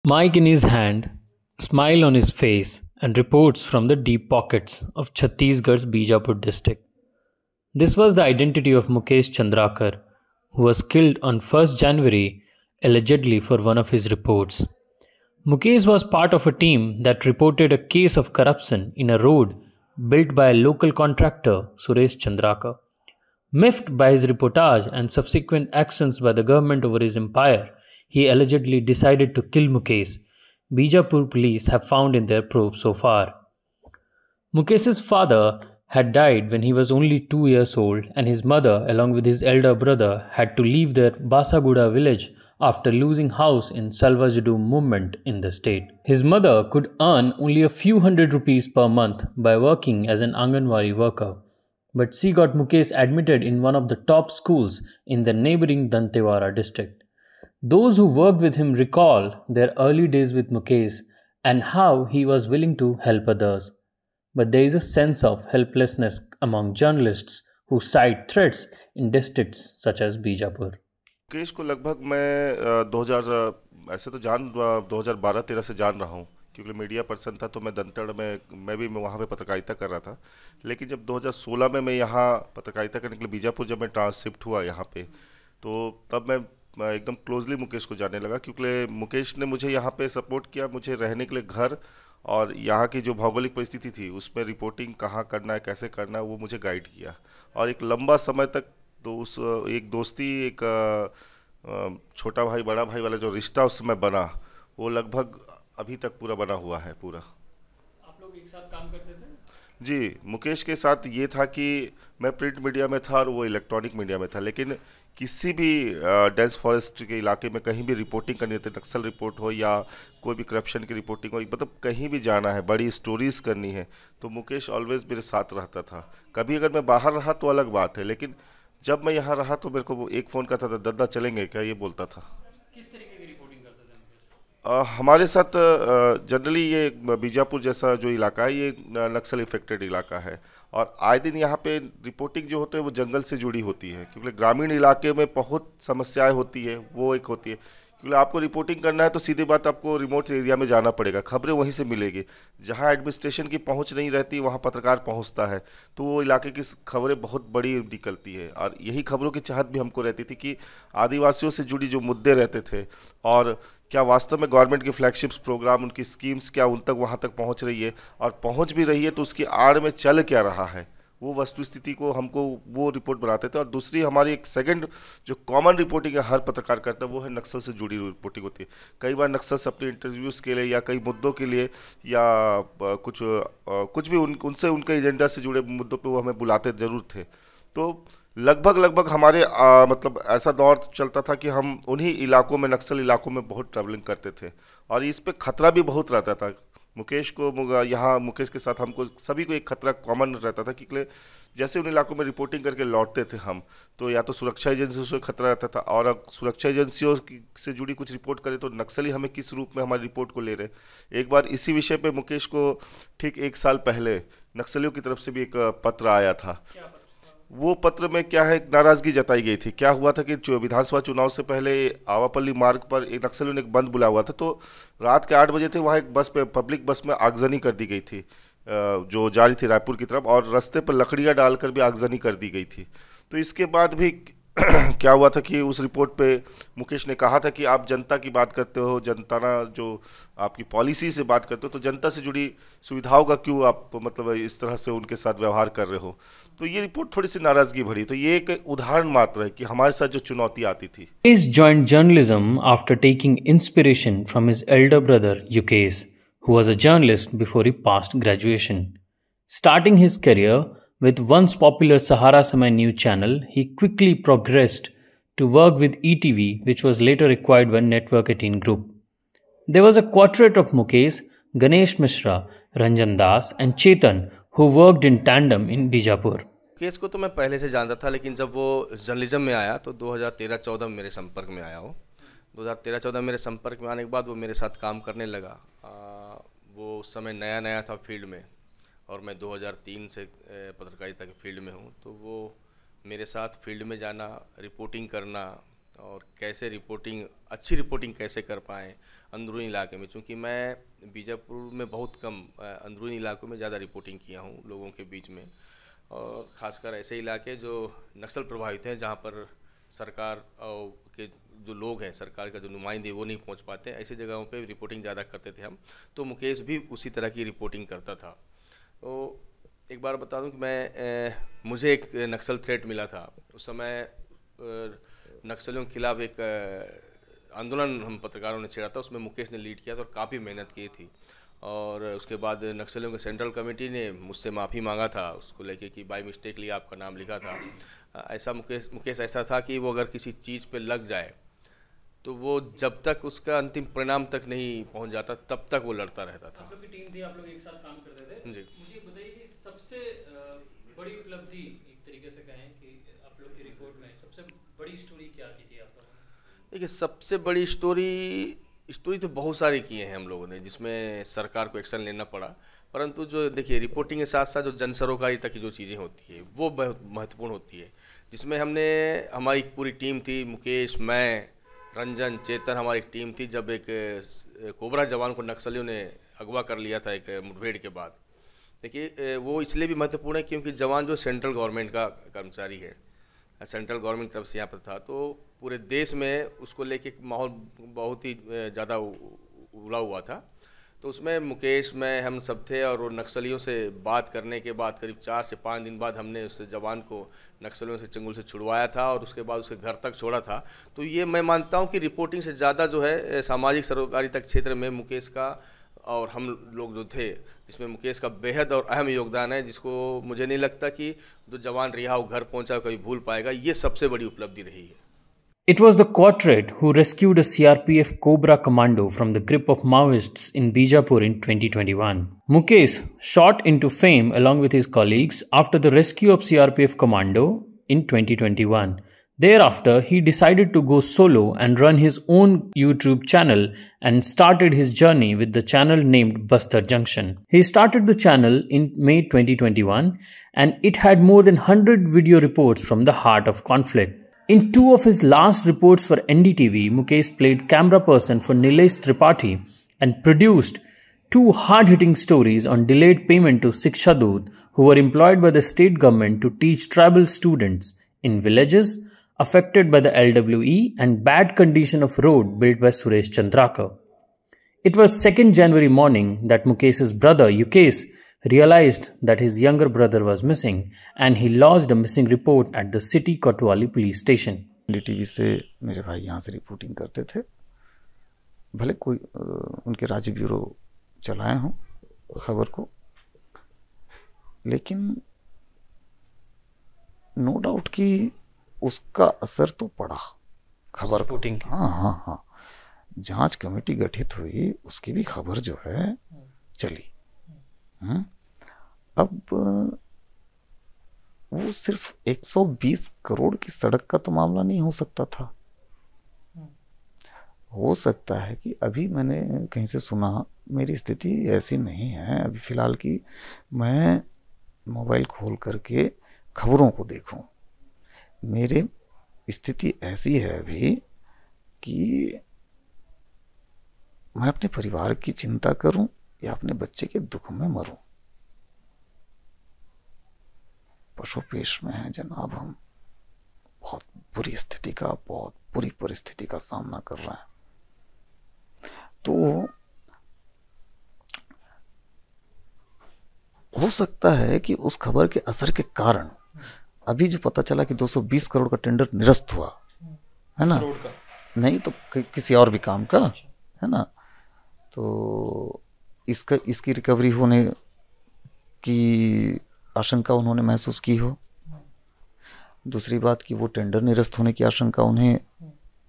Mic in his hand, smile on his face, and reports from the deep pockets of Chhattisgarh's Bijapur district. This was the identity of Mukesh Chandrakar, who was killed on 1st January allegedly for one of his reports. Mukesh was part of a team that reported a case of corruption in a road built by a local contractor, Suresh Chandrakar. Miffed by his reportage and subsequent actions by the government over his empire, he allegedly decided to kill Mukesh. Bijapur police have found in their probe so far. Mukesh's father had died when he was only 2 years old, and his mother, along with his elder brother, had to leave their Basaguda village after losing house in Salvajadu movement in the state. His mother could earn only a few hundred rupees per month by working as an Anganwadi worker, but she got Mukesh admitted in one of the top schools in the neighboring Dantewara district. Those who worked with him recall their early days with Mukesh and how he was willing to help others. But there is a sense of helplessness among journalists who cite threats in districts such as Bijapur. Mukesh को लगभग मैं 2000 ऐसे तो 2012-13 से जान रहा हूँ, क्योंकि मीडिया पर्सन था तो मैं दंतेवाड़ा में मैं भी वहाँ पे पत्रकारिता कर रहा था। लेकिन जब 2016 में मैं यहाँ पत्रकारिता करने के लिए बीजापुर जब मैं ट्रांसशिफ्ट हुआ यहाँ पे, तो तब मैं एकदम क्लोजली मुकेश को जानने लगा, क्योंकि मुकेश ने मुझे यहाँ पे सपोर्ट किया, मुझे रहने के लिए घर और यहाँ की जो भौगोलिक परिस्थिति थी उसमें रिपोर्टिंग कहाँ करना है, कैसे करना है, वो मुझे गाइड किया। और एक लंबा समय तक तो उस एक दोस्ती, एक छोटा भाई बड़ा भाई वाला जो रिश्ता उस समय बना, वो लगभग अभी तक पूरा बना हुआ है पूरा। आप लोग एक साथ काम करते थे? जी, मुकेश के साथ ये था कि मैं प्रिंट मीडिया में था और वो इलेक्ट्रॉनिक मीडिया में था, लेकिन किसी भी डेंस फॉरेस्ट के इलाके में कहीं भी रिपोर्टिंग करनी होती है, नक्सल रिपोर्ट हो या कोई भी करप्शन की रिपोर्टिंग हो, मतलब कहीं भी जाना है, बड़ी स्टोरीज करनी है, तो मुकेश ऑलवेज मेरे साथ रहता था। कभी अगर मैं बाहर रहा तो अलग बात है, लेकिन जब मैं यहाँ रहा तो मेरे को वो एक फ़ोन करता था, दद्दा चलेंगे क्या, ये बोलता था। किस तरीके की रिपोर्टिंग करते थे मुकेश? हमारे साथ जनरली ये बीजापुर जैसा जो इलाका है ये नक्सल इफेक्टेड इलाका है, और आए दिन यहाँ पे रिपोर्टिंग जो होते है वो जंगल से जुड़ी होती है, क्योंकि ग्रामीण इलाके में बहुत समस्याएं होती है, वो एक होती है। क्योंकि आपको रिपोर्टिंग करना है तो सीधी बात आपको रिमोट एरिया में जाना पड़ेगा, खबरें वहीं से मिलेगी। जहाँ एडमिनिस्ट्रेशन की पहुँच नहीं रहती वहाँ पत्रकार पहुँचता है, तो वो इलाके की खबरें बहुत बड़ी निकलती है। और यही खबरों की चाहत भी हमको रहती थी कि आदिवासियों से जुड़ी जो मुद्दे रहते थे, और क्या वास्तव में गवर्नमेंट के फ्लैगशिप्स प्रोग्राम, उनकी स्कीम्स क्या उन तक वहाँ तक पहुँच रही है, और पहुँच भी रही है तो उसकी आड़ में चल क्या रहा है, वो वस्तु स्थिति को हमको वो रिपोर्ट बनाते थे। और दूसरी हमारी एक सेकंड जो कॉमन रिपोर्टिंग है हर पत्रकार करता है, वो है नक्सल से जुड़ी रिपोर्टिंग होती है। कई बार नक्सल से अपने इंटरव्यूज़ के लिए या कई मुद्दों के लिए या कुछ भी उनसे उनके एजेंडा से जुड़े मुद्दों पे वो हमें बुलाते ज़रूर थे। तो लगभग लगभग हमारे मतलब ऐसा दौर चलता था कि हम उन्हीं इलाकों में, नक्सल इलाकों में बहुत ट्रैवलिंग करते थे, और इस पे खतरा भी बहुत रहता था। मुकेश को यहाँ मुकेश के साथ हमको सभी को एक खतरा कॉमन रहता था, कि जैसे उन इलाकों में रिपोर्टिंग करके लौटते थे हम, तो या तो सुरक्षा एजेंसियों से खतरा रहता था, और अब सुरक्षा एजेंसियों से जुड़ी कुछ रिपोर्ट करें तो नक्सली हमें किस रूप में हमारी रिपोर्ट को ले रहे। एक बार इसी विषय पे मुकेश को ठीक 1 साल पहले नक्सलियों की तरफ से भी एक पत्र आया था। वो पत्र में क्या है, नाराजगी जताई गई थी। क्या हुआ था कि विधानसभा चुनाव से पहले आवापल्ली मार्ग पर एक नक्सलियों ने एक बंद बुलाया हुआ था, तो रात के 8 बजे थे, वहाँ एक बस पे, पब्लिक बस में आगजनी कर दी गई थी जो जा रही थी रायपुर की तरफ, और रास्ते पर लकड़ियाँ डालकर भी आगजनी कर दी गई थी। तो इसके बाद भी क्या हुआ था कि उस रिपोर्ट पे मुकेश ने कहा था कि आप जनता की बात करते हो, जनता ना जो आपकी पॉलिसी से बात करते हो, तो जनता से जुड़ी सुविधाओं का क्यों आप मतलब इस तरह से उनके साथ व्यवहार कर रहे हो। तो ये रिपोर्ट थोड़ी सी नाराजगी भरी। तो ये एक उदाहरण मात्र है कि हमारे साथ जो चुनौती आती थी। Mukesh joined journalism after taking inspiration from his elder brother Yukesh, who was a journalist before he passed graduation. Starting his career with once popular Sahara Samay news channel, he quickly progressed to work with ETV, which was later acquired by Network 18 Group. There was a quartet of Mukesh, Ganesh Mishra, Ranjan Das, and Chetan who worked in tandem in Bijapur. Case को तो मैं पहले से जानता था, लेकिन जब वो जर्नलिज्म में आया तो 2013-14 में मेरे संपर्क में आया। वो 2013-14 मेरे संपर्क में आने के बाद वो मेरे साथ काम करने लगा। वो उस समय नया नया था फील्ड में, और मैं 2003 से पत्रकारिता के फील्ड में हूँ, तो वो मेरे साथ फील्ड में जाना, रिपोर्टिंग करना और कैसे रिपोर्टिंग, अच्छी रिपोर्टिंग कैसे कर पाएँ अंदरूनी इलाके में, क्योंकि मैं बीजापुर में बहुत कम अंदरूनी इलाकों में ज़्यादा रिपोर्टिंग किया हूँ लोगों के बीच में, और ख़ासकर ऐसे इलाके जो नक्सल प्रभावित हैं, जहाँ पर सरकार के जो लोग हैं, सरकार का जो नुमाइंदे वो नहीं पहुँच पाते, ऐसी जगहों पे रिपोर्टिंग ज़्यादा करते थे हम। तो मुकेश भी उसी तरह की रिपोर्टिंग करता था। तो एक बार बता दूं कि मुझे एक नक्सल थ्रेट मिला था। उस समय नक्सलियों के खिलाफ एक आंदोलन हम पत्रकारों ने छेड़ा था, उसमें मुकेश ने लीड किया था और काफ़ी मेहनत की थी। और उसके बाद नक्सलियों के सेंट्रल कमेटी ने मुझसे माफ़ी मांगा था उसको लेके कि बाय मिस्टेकली आपका नाम लिखा था। ऐसा मुकेश ऐसा था कि वो अगर किसी चीज़ पे लग जाए तो वो जब तक उसका अंतिम परिणाम तक नहीं पहुंच जाता तब तक वो लड़ता रहता था। आप लोग की टीम थी, आप लोग एक साथ काम करते थे जी। मुझे बताइए कि सबसे बड़ी उपलब्धि, एक तरीके से कहें कि आप लोग की रिपोर्ट में सबसे बड़ी स्टोरी क्या की थी आप लोगों ने? देखिए, सबसे बड़ी स्टोरी तो बहुत सारी किए हैं हम लोगों ने, जिसमें सरकार को एक्शन लेना पड़ा। परंतु जो देखिए, रिपोर्टिंग के साथ साथ जो जन सरोकारिता की जो चीज़ें होती है वो बहुत महत्वपूर्ण होती है, जिसमें हमारी पूरी टीम थी, मुकेश, मैं, रंजन, चेतन, हमारी एक टीम थी। जब एक कोबरा जवान को नक्सलियों ने अगवा कर लिया था एक मुठभेड़ के बाद, देखिए वो इसलिए भी महत्वपूर्ण है क्योंकि जवान जो सेंट्रल गवर्नमेंट का कर्मचारी है, सेंट्रल गवर्नमेंट की तरफ से यहाँ पर था, तो पूरे देश में उसको लेके माहौल बहुत ही ज़्यादा उबला हुआ था। तो उसमें मुकेश, मैं, हम सब थे, और वो नक्सलियों से बात करने के बाद करीब 4 से 5 दिन बाद हमने उस जवान को नक्सलियों से चंगुल से छुड़वाया था और उसके बाद उसके घर तक छोड़ा था। तो ये मैं मानता हूँ कि रिपोर्टिंग से ज़्यादा जो है सामाजिक सरोकारिता क्षेत्र में मुकेश का और हम लोग जो थे, जिसमें मुकेश का बेहद और अहम योगदान है, जिसको मुझे नहीं लगता कि जो जवान रिहा हो, घर पहुँचा, कभी भूल पाएगा। ये सबसे बड़ी उपलब्धि रही है। It was the Quatrain who rescued a CRPF Cobra commando from the grip of Maoists in Bijapur in 2021. Mukesh shot into fame along with his colleagues after the rescue of CRPF commando in 2021. Thereafter, he decided to go solo and run his own YouTube channel and started his journey with the channel named Bastar Junction. He started the channel in May 2021 and it had more than 100 video reports from the heart of conflict. In 2 of his last reports for NDTV, Mukesh played camera person for Nilesh Tripathi and produced 2 hard-hitting stories on delayed payment to Shiksha Doot, who were employed by the state government to teach tribal students in villages affected by the LWE and bad condition of road built by Suresh Chandrakar. It was 2nd January morning that Mukesh's brother Yukesh realized that his younger brother was missing and he lodged a missing report at the city Kotwali police station. NDTV से मेरे भाई यहाँ से reporting करते थे, भले कोई उनके राज्य ब्यूरो चलाए हों खबर को, लेकिन नो डाउट कि उसका असर तो पड़ा खबर रिपोर्टिंग। हाँ, जांच कमेटी गठित हुई, उसकी भी खबर जो है चली। अब वो सिर्फ 120 करोड़ की सड़क का तो मामला नहीं हो सकता था। हो सकता है कि अभी मैंने कहीं से सुना, मेरी स्थिति ऐसी नहीं है अभी फिलहाल कि मैं मोबाइल खोल करके खबरों को देखूं। मेरी स्थिति ऐसी है अभी कि मैं अपने परिवार की चिंता करूं या अपने बच्चे के दुख में मरूं। पशुपेश में है जनाब, हम बहुत बुरी स्थिति का, बहुत बुरी परिस्थिति का सामना कर रहे हैं। तो हो सकता है कि उस खबर के असर के कारण अभी जो पता चला कि 220 करोड़ का टेंडर निरस्त हुआ है ना, नहीं तो किसी और भी काम का है ना, तो इसकी रिकवरी होने की आशंका उन्होंने महसूस की हो। दूसरी बात कि वो टेंडर निरस्त होने की आशंका उन्हें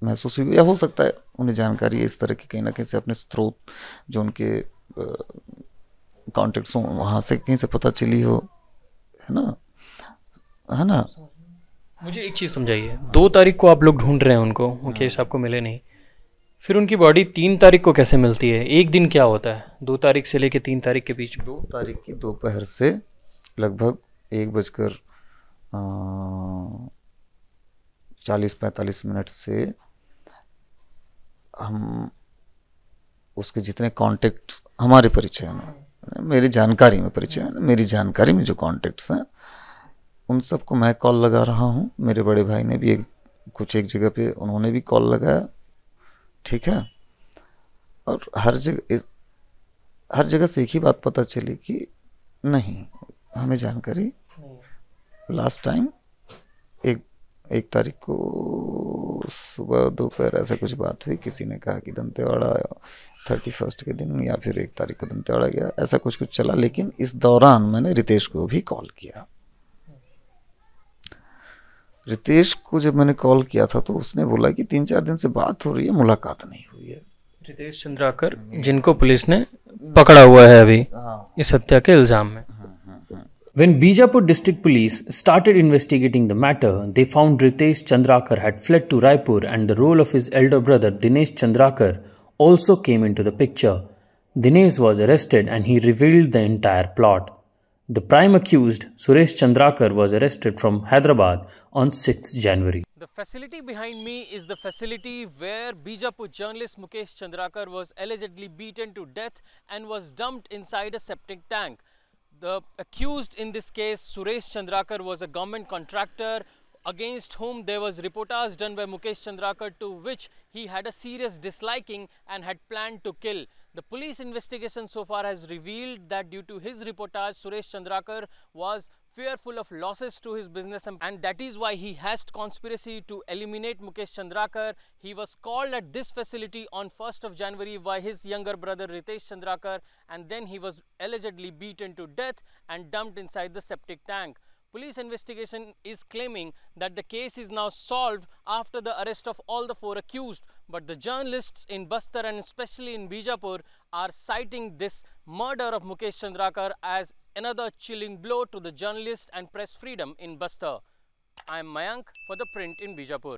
महसूस हुई, या हो सकता है उन्हें जानकारी इस तरह की कहीं ना कहीं से अपने स्रोत जो उनके कॉन्टेक्ट्स हों वहाँ से कहीं से पता चली हो, है ना। मुझे एक चीज़ समझाइए, 2 तारीख को आप लोग ढूंढ रहे हैं उनको, मुकेश आपको मिले नहीं, फिर उनकी बॉडी 3 तारीख को कैसे मिलती है? एक दिन क्या होता है 2 तारीख से लेके 3 तारीख के बीच? 2 तारीख की दोपहर से लगभग 1:40 40-45 मिनट से हम उसके जितने कॉन्टेक्ट्स हमारे परिचय में, मेरी जानकारी में परिचय है, मेरी जानकारी में जो कॉन्टेक्ट्स हैं उन सबको मैं कॉल लगा रहा हूँ। मेरे बड़े भाई ने भी एक जगह पे उन्होंने भी कॉल लगाया, ठीक है। और हर जगह से एक ही बात पता चली कि नहीं, हमें जानकारी लास्ट टाइम एक तारीख को सुबह दोपहर ऐसा कुछ बात हुई, किसी ने कहा कि दंतेवाड़ा 31 के दिन या फिर 1 तारीख को दंतेवाड़ा गया, ऐसा कुछ चला। लेकिन इस दौरान मैंने रितेश को भी कॉल किया। रितेश को जब मैंने कॉल किया था तो उसने बोला कि 3-4 दिन से बात हो रही है, मुलाकात नहीं हुई है। रितेश चंद्राकर, जिनको पुलिस ने पकड़ा हुआ है अभी इस हत्या के इल्जाम में। When Bijapur District Police started investigating the matter, they found Ritesh Chandrakar had fled to Raipur and the role of his elder brother Dinesh Chandrakar also came into the picture. Dinesh was arrested and he revealed the entire plot. The prime accused, Suresh Chandrakar, was arrested from Hyderabad on 6th January. The facility behind me is the facility where Bijapur journalist Mukesh Chandrakar was allegedly beaten to death and was dumped inside a septic tank. The accused in this case, Suresh Chandrakar, was a government contractor against whom there was reportage done by Mukesh Chandrakar, to which he had a serious disliking and had planned to kill. The police investigation so far has revealed that due to his reportage, Suresh Chandrakar was fearful of losses to his business and that is why he hatched conspiracy to eliminate Mukesh Chandrakar. He was called at this facility on 1st of January by his younger brother Ritesh Chandrakar and then he was allegedly beaten to death and dumped inside the septic tank. Police investigation is claiming that the case is now solved after the arrest of all the 4 accused, but the journalists in Bastar and especially in Bijapur are citing this murder of Mukesh Chandrakar as another chilling blow to the journalist and press freedom in Bastar. I am Mayank for The Print in Bijapur.